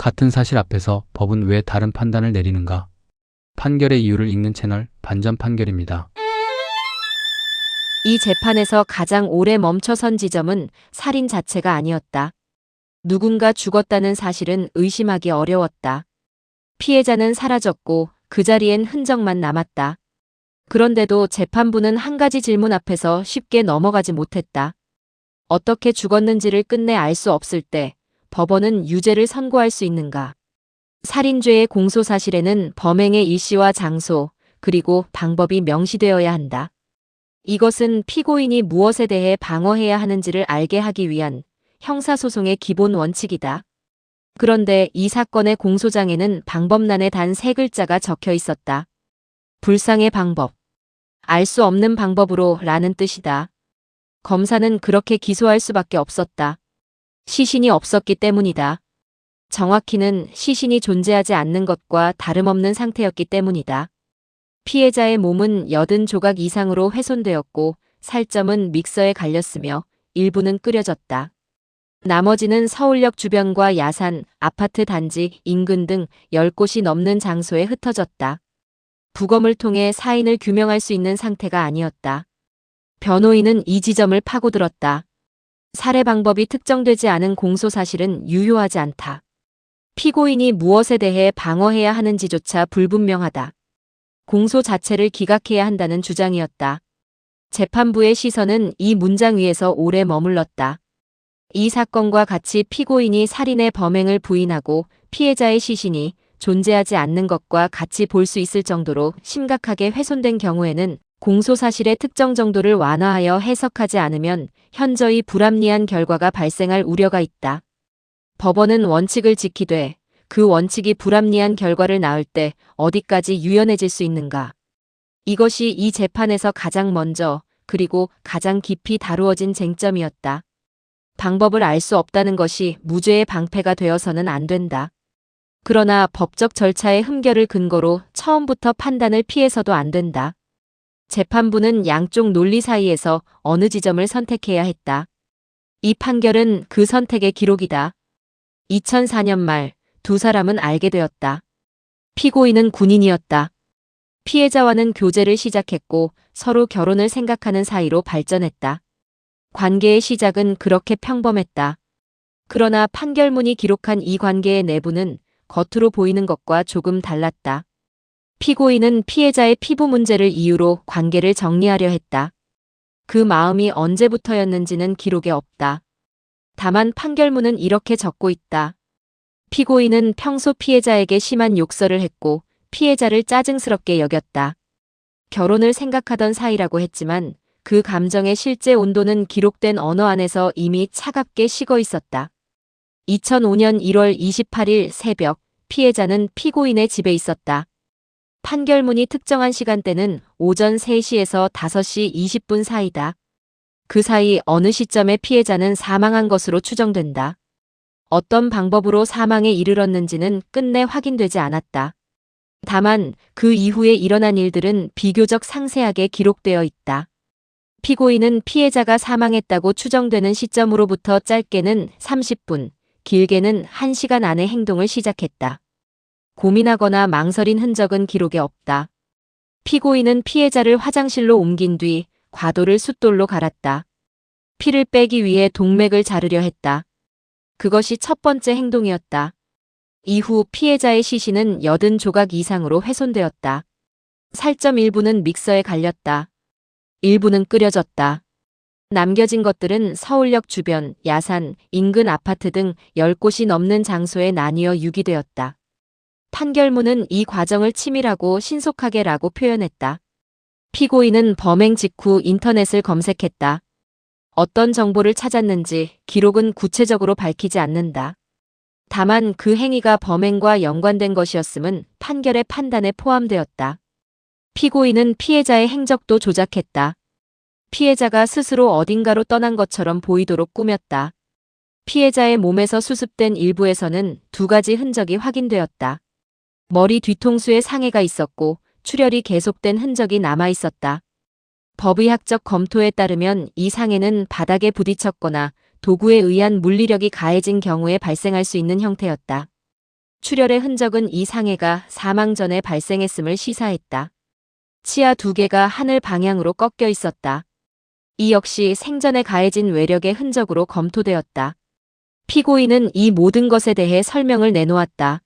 같은 사실 앞에서 법은 왜 다른 판단을 내리는가? 판결의 이유를 읽는 채널 반전 판결입니다. 이 재판에서 가장 오래 멈춰선 지점은 살인 자체가 아니었다. 누군가 죽었다는 사실은 의심하기 어려웠다. 피해자는 사라졌고 그 자리엔 흔적만 남았다. 그런데도 재판부는 한 가지 질문 앞에서 쉽게 넘어가지 못했다. 어떻게 죽었는지를 끝내 알 수 없을 때 법원은 유죄를 선고할 수 있는가? 살인죄의 공소사실에는 범행의 일시와 장소, 그리고 방법이 명시되어야 한다. 이것은 피고인이 무엇에 대해 방어해야 하는지를 알게 하기 위한 형사소송의 기본 원칙이다. 그런데 이 사건의 공소장에는 방법란에 단 3글자가 적혀 있었다. 불상의 방법. 알 수 없는 방법으로 라는 뜻이다. 검사는 그렇게 기소할 수밖에 없었다. 시신이 없었기 때문이다. 정확히는 시신이 존재하지 않는 것과 다름없는 상태였기 때문이다. 피해자의 몸은 80조각 이상으로 훼손되었고 살점은 믹서에 갈렸으며 일부는 끓여졌다. 나머지는 서울역 주변과 야산, 아파트 단지, 인근 등 10곳이 넘는 장소에 흩어졌다. 부검을 통해 사인을 규명할 수 있는 상태가 아니었다. 변호인은 이 지점을 파고들었다. 살해 방법이 특정되지 않은 공소사실은 유효하지 않다. 피고인이 무엇에 대해 방어해야 하는지조차 불분명하다. 공소 자체를 기각해야 한다는 주장이었다. 재판부의 시선은 이 문장 위에서 오래 머물렀다. 이 사건과 같이 피고인이 살인의 범행을 부인하고 피해자의 시신이 존재하지 않는 것과 같이 볼 수 있을 정도로 심각하게 훼손된 경우에는 공소사실의 특정 정도를 완화하여 해석하지 않으면 현저히 불합리한 결과가 발생할 우려가 있다. 법원은 원칙을 지키되 그 원칙이 불합리한 결과를 낳을 때 어디까지 유연해질 수 있는가? 이것이 이 재판에서 가장 먼저 그리고 가장 깊이 다루어진 쟁점이었다. 방법을 알 수 없다는 것이 무죄의 방패가 되어서는 안 된다. 그러나 법적 절차의 흠결을 근거로 처음부터 판단을 피해서도 안 된다. 재판부는 양쪽 논리 사이에서 어느 지점을 선택해야 했다. 이 판결은 그 선택의 기록이다. 2004년 말 두 사람은 알게 되었다. 피고인은 군인이었다. 피해자와는 교제를 시작했고 서로 결혼을 생각하는 사이로 발전했다. 관계의 시작은 그렇게 평범했다. 그러나 판결문이 기록한 이 관계의 내부는 겉으로 보이는 것과 조금 달랐다. 피고인은 피해자의 피부 문제를 이유로 관계를 정리하려 했다. 그 마음이 언제부터였는지는 기록에 없다. 다만 판결문은 이렇게 적고 있다. 피고인은 평소 피해자에게 심한 욕설을 했고 피해자를 짜증스럽게 여겼다. 결혼을 생각하던 사이라고 했지만 그 감정의 실제 온도는 기록된 언어 안에서 이미 차갑게 식어 있었다. 2005년 1월 28일 새벽 피해자는 피고인의 집에 있었다. 판결문이 특정한 시간대는 오전 3시에서 5시 20분 사이다. 그 사이 어느 시점에 피해자는 사망한 것으로 추정된다. 어떤 방법으로 사망에 이르렀는지는 끝내 확인되지 않았다. 다만 그 이후에 일어난 일들은 비교적 상세하게 기록되어 있다. 피고인은 피해자가 사망했다고 추정되는 시점으로부터 짧게는 30분, 길게는 1시간 안에 행동을 시작했다. 고민하거나 망설인 흔적은 기록에 없다. 피고인은 피해자를 화장실로 옮긴 뒤 과도를 숫돌로 갈았다. 피를 빼기 위해 동맥을 자르려 했다. 그것이 첫 번째 행동이었다. 이후 피해자의 시신은 80조각 이상으로 훼손되었다. 살점 일부는 믹서에 갈렸다. 일부는 끓여졌다. 남겨진 것들은 서울역 주변, 야산, 인근 아파트 등 10곳이 넘는 장소에 나뉘어 유기되었다. 판결문은 이 과정을 치밀하고 신속하게라고 표현했다. 피고인은 범행 직후 인터넷을 검색했다. 어떤 정보를 찾았는지 기록은 구체적으로 밝히지 않는다. 다만 그 행위가 범행과 연관된 것이었음은 판결의 판단에 포함되었다. 피고인은 피해자의 행적도 조작했다. 피해자가 스스로 어딘가로 떠난 것처럼 보이도록 꾸몄다. 피해자의 몸에서 수습된 일부에서는 2가지 흔적이 확인되었다. 머리 뒤통수에 상해가 있었고 출혈이 계속된 흔적이 남아 있었다. 법의학적 검토에 따르면 이 상해는 바닥에 부딪혔거나 도구에 의한 물리력이 가해진 경우에 발생할 수 있는 형태였다. 출혈의 흔적은 이 상해가 사망 전에 발생했음을 시사했다. 치아 2개가 하늘 방향으로 꺾여 있었다. 이 역시 생전에 가해진 외력의 흔적으로 검토되었다. 피고인은 이 모든 것에 대해 설명을 내놓았다.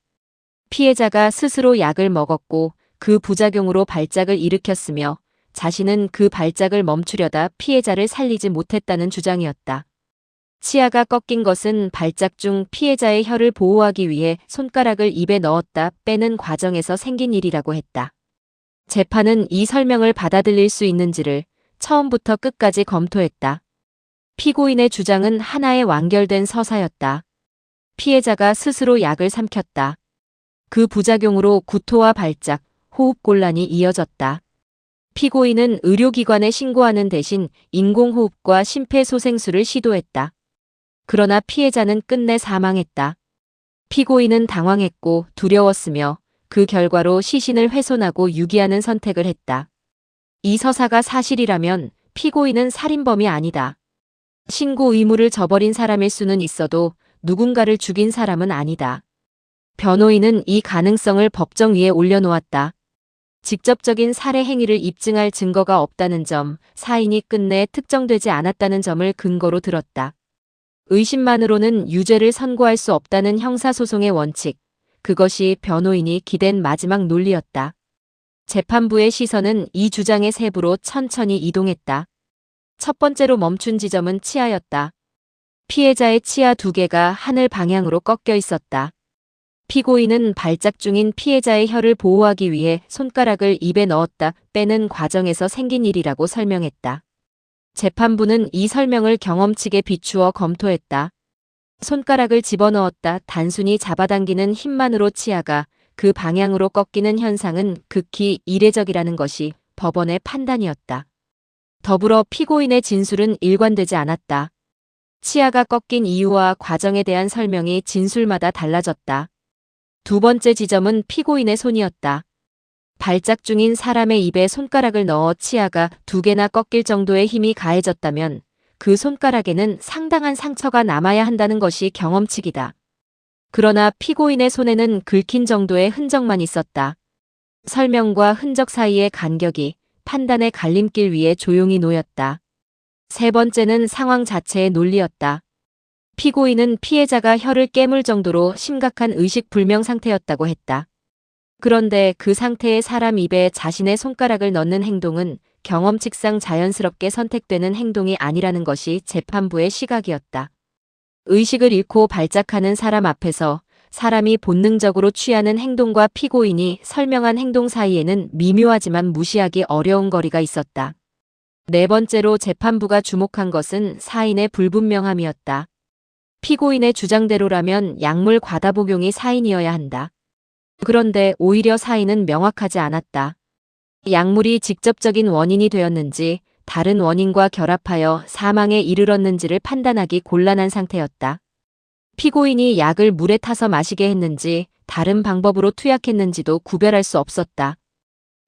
피해자가 스스로 약을 먹었고 그 부작용으로 발작을 일으켰으며 자신은 그 발작을 멈추려다 피해자를 살리지 못했다는 주장이었다. 치아가 꺾인 것은 발작 중 피해자의 혀를 보호하기 위해 손가락을 입에 넣었다 빼는 과정에서 생긴 일이라고 했다. 재판은 이 설명을 받아들일 수 있는지를 처음부터 끝까지 검토했다. 피고인의 주장은 하나의 완결된 서사였다. 피해자가 스스로 약을 삼켰다. 그 부작용으로 구토와 발작, 호흡곤란이 이어졌다. 피고인은 의료기관에 신고하는 대신 인공호흡과 심폐소생술을 시도했다. 그러나 피해자는 끝내 사망했다. 피고인은 당황했고 두려웠으며 그 결과로 시신을 훼손하고 유기하는 선택을 했다. 이 서사가 사실이라면 피고인은 살인범이 아니다. 신고 의무를 저버린 사람일 수는 있어도 누군가를 죽인 사람은 아니다. 변호인은 이 가능성을 법정 위에 올려놓았다. 직접적인 살해 행위를 입증할 증거가 없다는 점, 사인이 끝내 특정되지 않았다는 점을 근거로 들었다. 의심만으로는 유죄를 선고할 수 없다는 형사소송의 원칙, 그것이 변호인이 기댄 마지막 논리였다. 재판부의 시선은 이 주장의 세부로 천천히 이동했다. 첫 번째로 멈춘 지점은 치아였다. 피해자의 치아 2개가 하늘 방향으로 꺾여 있었다. 피고인은 발작 중인 피해자의 혀를 보호하기 위해 손가락을 입에 넣었다 빼는 과정에서 생긴 일이라고 설명했다. 재판부는 이 설명을 경험칙에 비추어 검토했다. 손가락을 집어넣었다 단순히 잡아당기는 힘만으로 치아가 그 방향으로 꺾이는 현상은 극히 이례적이라는 것이 법원의 판단이었다. 더불어 피고인의 진술은 일관되지 않았다. 치아가 꺾인 이유와 과정에 대한 설명이 진술마다 달라졌다. 두 번째 지점은 피고인의 손이었다. 발작 중인 사람의 입에 손가락을 넣어 치아가 2개나 꺾일 정도의 힘이 가해졌다면 그 손가락에는 상당한 상처가 남아야 한다는 것이 경험칙이다. 그러나 피고인의 손에는 긁힌 정도의 흔적만 있었다. 설명과 흔적 사이의 간격이 판단의 갈림길 위에 조용히 놓였다. 세 번째는 상황 자체의 논리였다. 피고인은 피해자가 혀를 깨물 정도로 심각한 의식불명 상태였다고 했다. 그런데 그 상태의 사람 입에 자신의 손가락을 넣는 행동은 경험칙상 자연스럽게 선택되는 행동이 아니라는 것이 재판부의 시각이었다. 의식을 잃고 발작하는 사람 앞에서 사람이 본능적으로 취하는 행동과 피고인이 설명한 행동 사이에는 미묘하지만 무시하기 어려운 거리가 있었다. 네 번째로 재판부가 주목한 것은 사인의 불분명함이었다. 피고인의 주장대로라면 약물 과다 복용이 사인이어야 한다. 그런데 오히려 사인은 명확하지 않았다. 약물이 직접적인 원인이 되었는지 다른 원인과 결합하여 사망에 이르렀는지를 판단하기 곤란한 상태였다. 피고인이 약을 물에 타서 마시게 했는지 다른 방법으로 투약했는지도 구별할 수 없었다.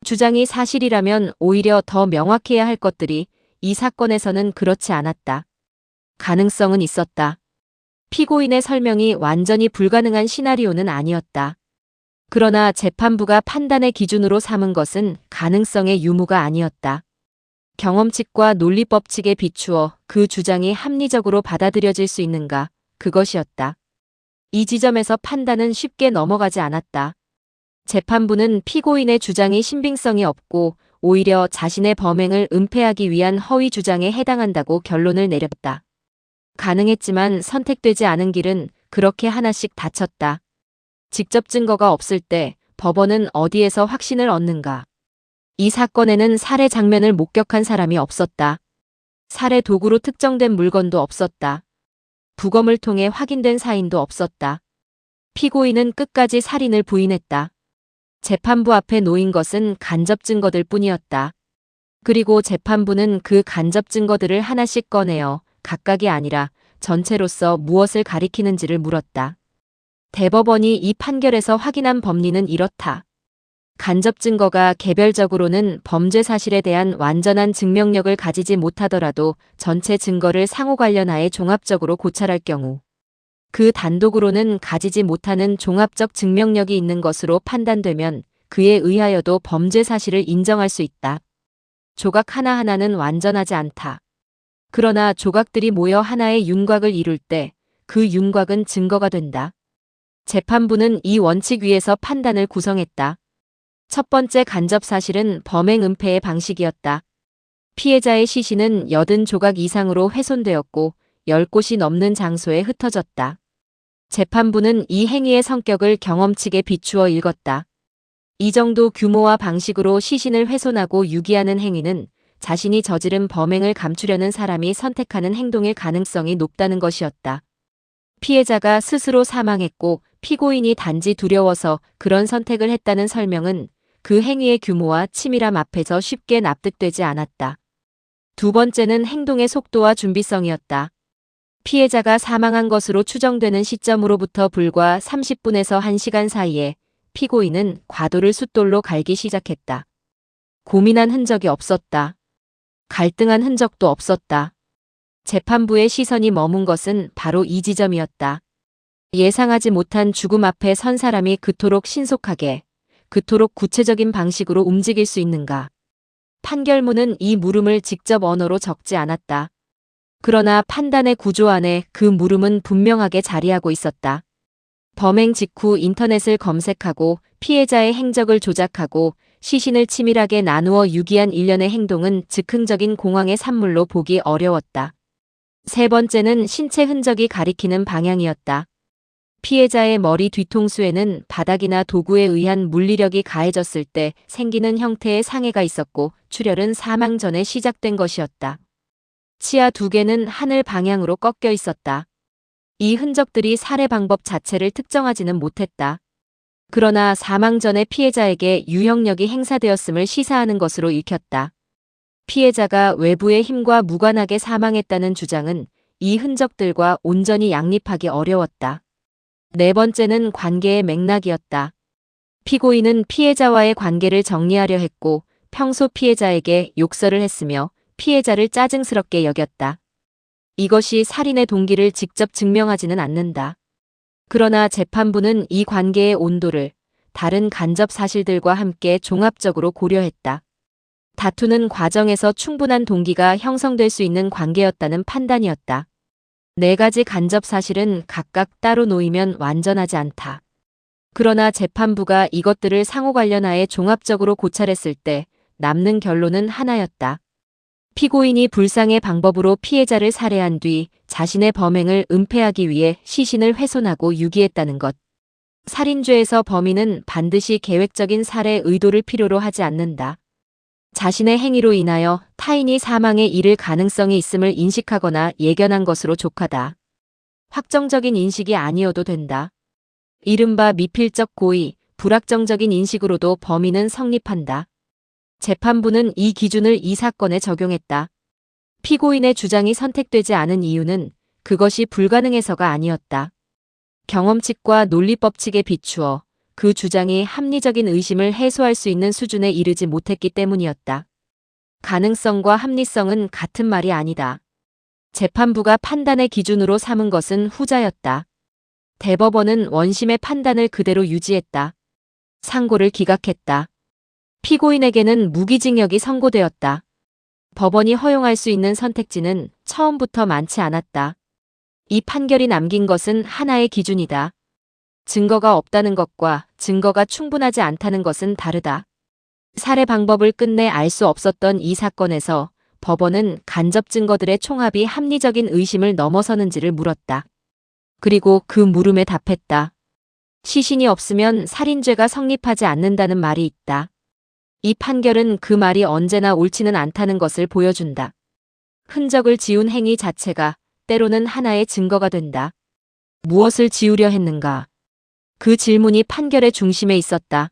주장이 사실이라면 오히려 더 명확해야 할 것들이 이 사건에서는 그렇지 않았다. 가능성은 있었다. 피고인의 설명이 완전히 불가능한 시나리오는 아니었다. 그러나 재판부가 판단의 기준으로 삼은 것은 가능성의 유무가 아니었다. 경험칙과 논리법칙에 비추어 그 주장이 합리적으로 받아들여질 수 있는가, 그것이었다. 이 지점에서 판단은 쉽게 넘어가지 않았다. 재판부는 피고인의 주장이 신빙성이 없고 오히려 자신의 범행을 은폐하기 위한 허위 주장에 해당한다고 결론을 내렸다. 가능했지만 선택되지 않은 길은 그렇게 하나씩 닫혔다. 직접 증거가 없을 때 법원은 어디에서 확신을 얻는가? 이 사건에는 살해 장면을 목격한 사람이 없었다. 살해 도구로 특정된 물건도 없었다. 부검을 통해 확인된 사인도 없었다. 피고인은 끝까지 살인을 부인했다. 재판부 앞에 놓인 것은 간접 증거들 뿐이었다. 그리고 재판부는 그 간접 증거들을 하나씩 꺼내어 각각이 아니라 전체로서 무엇을 가리키는지를 물었다. 대법원이 이 판결에서 확인한 법리는 이렇다. 간접 증거가 개별적으로는 범죄 사실에 대한 완전한 증명력을 가지지 못하더라도 전체 증거를 상호 관련하에 종합적으로 고찰할 경우 그 단독으로는 가지지 못하는 종합적 증명력이 있는 것으로 판단되면 그에 의하여도 범죄 사실을 인정할 수 있다. 조각 하나하나는 완전하지 않다. 그러나 조각들이 모여 하나의 윤곽을 이룰 때 그 윤곽은 증거가 된다. 재판부는 이 원칙 위에서 판단을 구성했다. 첫 번째 간접 사실은 범행 은폐의 방식이었다. 피해자의 시신은 80조각 이상으로 훼손되었고 10곳이 넘는 장소에 흩어졌다. 재판부는 이 행위의 성격을 경험칙에 비추어 읽었다. 이 정도 규모와 방식으로 시신을 훼손하고 유기하는 행위는 자신이 저지른 범행을 감추려는 사람이 선택하는 행동일 가능성이 높다는 것이었다. 피해자가 스스로 사망했고 피고인이 단지 두려워서 그런 선택을 했다는 설명은 그 행위의 규모와 치밀함 앞에서 쉽게 납득되지 않았다. 두 번째는 행동의 속도와 준비성이었다. 피해자가 사망한 것으로 추정되는 시점으로부터 불과 30분에서 1시간 사이에 피고인은 과도를 숫돌로 갈기 시작했다. 고민한 흔적이 없었다. 갈등한 흔적도 없었다. 재판부의 시선이 머문 것은 바로 이 지점이었다. 예상하지 못한 죽음 앞에 선 사람이 그토록 신속하게, 그토록 구체적인 방식으로 움직일 수 있는가. 판결문은 이 물음을 직접 언어로 적지 않았다. 그러나 판단의 구조 안에 그 물음은 분명하게 자리하고 있었다. 범행 직후 인터넷을 검색하고 피해자의 행적을 조작하고 시신을 치밀하게 나누어 유기한 일련의 행동은 즉흥적인 공황의 산물로 보기 어려웠다. 세 번째는 신체 흔적이 가리키는 방향이었다. 피해자의 머리 뒤통수에는 바닥이나 도구에 의한 물리력이 가해졌을 때 생기는 형태의 상해가 있었고 출혈은 사망 전에 시작된 것이었다. 치아 두 개는 하늘 방향으로 꺾여 있었다. 이 흔적들이 살해 방법 자체를 특정하지는 못했다. 그러나 사망 전에 피해자에게 유형력이 행사되었음을 시사하는 것으로 읽혔다. 피해자가 외부의 힘과 무관하게 사망했다는 주장은 이 흔적들과 온전히 양립하기 어려웠다. 네 번째는 관계의 맥락이었다. 피고인은 피해자와의 관계를 정리하려 했고 평소 피해자에게 욕설을 했으며 피해자를 짜증스럽게 여겼다. 이것이 살인의 동기를 직접 증명하지는 않는다. 그러나 재판부는 이 관계의 온도를 다른 간접 사실들과 함께 종합적으로 고려했다. 다투는 과정에서 충분한 동기가 형성될 수 있는 관계였다는 판단이었다. 네 가지 간접 사실은 각각 따로 놓이면 완전하지 않다. 그러나 재판부가 이것들을 상호 관련하에 종합적으로 고찰했을 때 남는 결론은 하나였다. 피고인이 불상의 방법으로 피해자를 살해한 뒤 자신의 범행을 은폐하기 위해 시신을 훼손하고 유기했다는 것. 살인죄에서 범인은 반드시 계획적인 살해 의도를 필요로 하지 않는다. 자신의 행위로 인하여 타인이 사망에 이를 가능성이 있음을 인식하거나 예견한 것으로 족하다. 확정적인 인식이 아니어도 된다. 이른바 미필적 고의, 불확정적인 인식으로도 범인은 성립한다. 재판부는 이 기준을 이 사건에 적용했다. 피고인의 주장이 선택되지 않은 이유는 그것이 불가능해서가 아니었다. 경험칙과 논리법칙에 비추어 그 주장이 합리적인 의심을 해소할 수 있는 수준에 이르지 못했기 때문이었다. 가능성과 합리성은 같은 말이 아니다. 재판부가 판단의 기준으로 삼은 것은 후자였다. 대법원은 원심의 판단을 그대로 유지했다. 상고를 기각했다. 피고인에게는 무기징역이 선고되었다. 법원이 허용할 수 있는 선택지는 처음부터 많지 않았다. 이 판결이 남긴 것은 하나의 기준이다. 증거가 없다는 것과 증거가 충분하지 않다는 것은 다르다. 살해 방법을 끝내 알 수 없었던 이 사건에서 법원은 간접 증거들의 총합이 합리적인 의심을 넘어서는지를 물었다. 그리고 그 물음에 답했다. 시신이 없으면 살인죄가 성립하지 않는다는 말이 있다. 이 판결은 그 말이 언제나 옳지는 않다는 것을 보여준다. 흔적을 지운 행위 자체가 때로는 하나의 증거가 된다. 무엇을 지우려 했는가? 그 질문이 판결의 중심에 있었다.